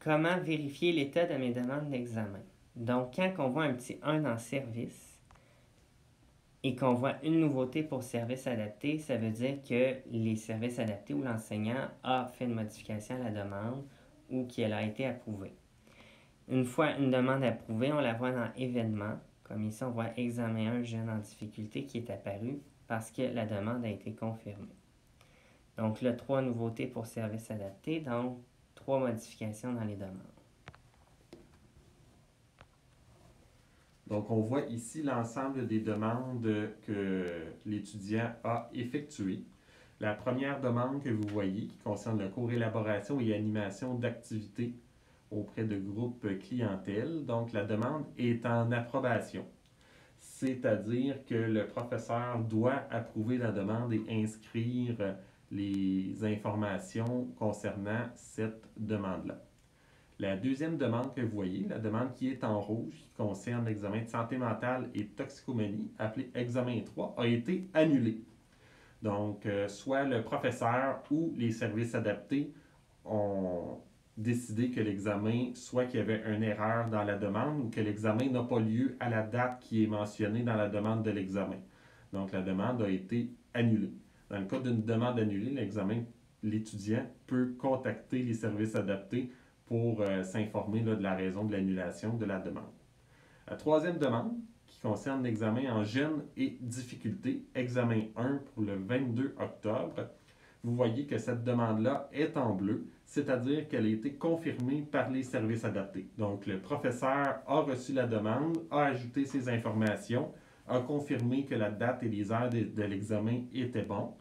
Comment vérifier l'état de mes demandes d'examen? Donc, quand on voit un petit 1 dans service et qu'on voit une nouveauté pour service adapté, ça veut dire que les services adaptés ou l'enseignant a fait une modification à la demande ou qu'elle a été approuvée. Une fois une demande approuvée, on la voit dans événements. Comme ici, on voit examen 1 jeune en difficulté qui est apparu parce que la demande a été confirmée. Donc là, 3 nouveautés pour service adapté, donc 3 modifications dans les demandes. Donc, on voit ici l'ensemble des demandes que l'étudiant a effectuées. La première demande que vous voyez, qui concerne le cours élaboration et animation d'activités auprès de groupes clientèle. Donc, la demande est en approbation. C'est-à-dire que le professeur doit approuver la demande et inscrire les informations concernant cette demande-là. La deuxième demande que vous voyez, la demande qui est en rouge, qui concerne l'examen de santé mentale et toxicomanie, appelé examen 3, a été annulée. Donc, soit le professeur ou les services adaptés ont décidé que l'examen, soit qu'il y avait une erreur dans la demande ou que l'examen n'a pas lieu à la date qui est mentionnée dans la demande de l'examen. Donc, la demande a été annulée. Dans le cas d'une demande annulée, l'étudiant peut contacter les services adaptés pour s'informer de la raison de l'annulation de la demande. La troisième demande, qui concerne l'examen en jeunes et difficultés, examen 1 pour le 22 octobre, vous voyez que cette demande-là est en bleu, c'est-à-dire qu'elle a été confirmée par les services adaptés. Donc, le professeur a reçu la demande, a ajouté ses informations, a confirmé que la date et les heures de l'examen étaient bons,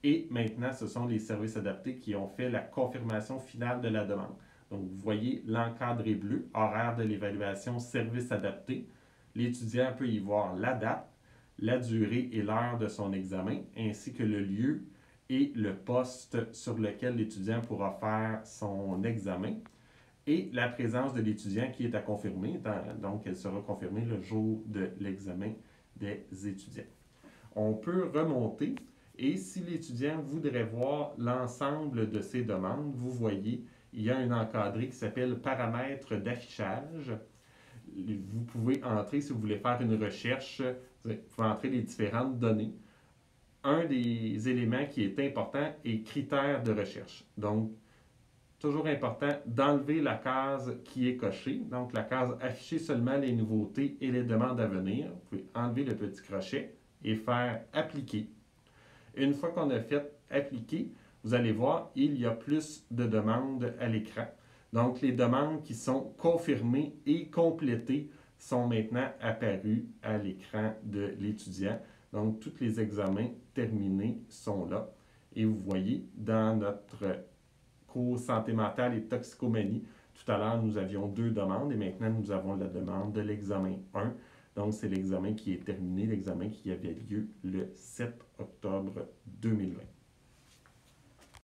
et maintenant, ce sont les services adaptés qui ont fait la confirmation finale de la demande. Donc, vous voyez l'encadré bleu, horaire de l'évaluation, service adapté. L'étudiant peut y voir la date, la durée et l'heure de son examen, ainsi que le lieu et le poste sur lequel l'étudiant pourra faire son examen, et la présence de l'étudiant qui est à confirmer, donc elle sera confirmée le jour de l'examen des étudiants. On peut remonter, et si l'étudiant voudrait voir l'ensemble de ses demandes, vous voyez, il y a un encadré qui s'appelle paramètres d'affichage. Vous pouvez entrer, si vous voulez faire une recherche, vous pouvez entrer les différentes données. Un des éléments qui est important est critères de recherche. Donc, toujours important d'enlever la case qui est cochée, donc la case afficher seulement les nouveautés et les demandes à venir. Vous pouvez enlever le petit crochet et faire appliquer. Une fois qu'on a fait appliquer, vous allez voir, il y a plus de demandes à l'écran. Donc, les demandes qui sont confirmées et complétées sont maintenant apparues à l'écran de l'étudiant. Donc, tous les examens terminés sont là. Et vous voyez, dans notre cours santé mentale et toxicomanie, tout à l'heure, nous avions 2 demandes et maintenant, nous avons la demande de l'examen 1. Donc, c'est l'examen qui est terminé, l'examen qui avait lieu le 7 octobre 2020.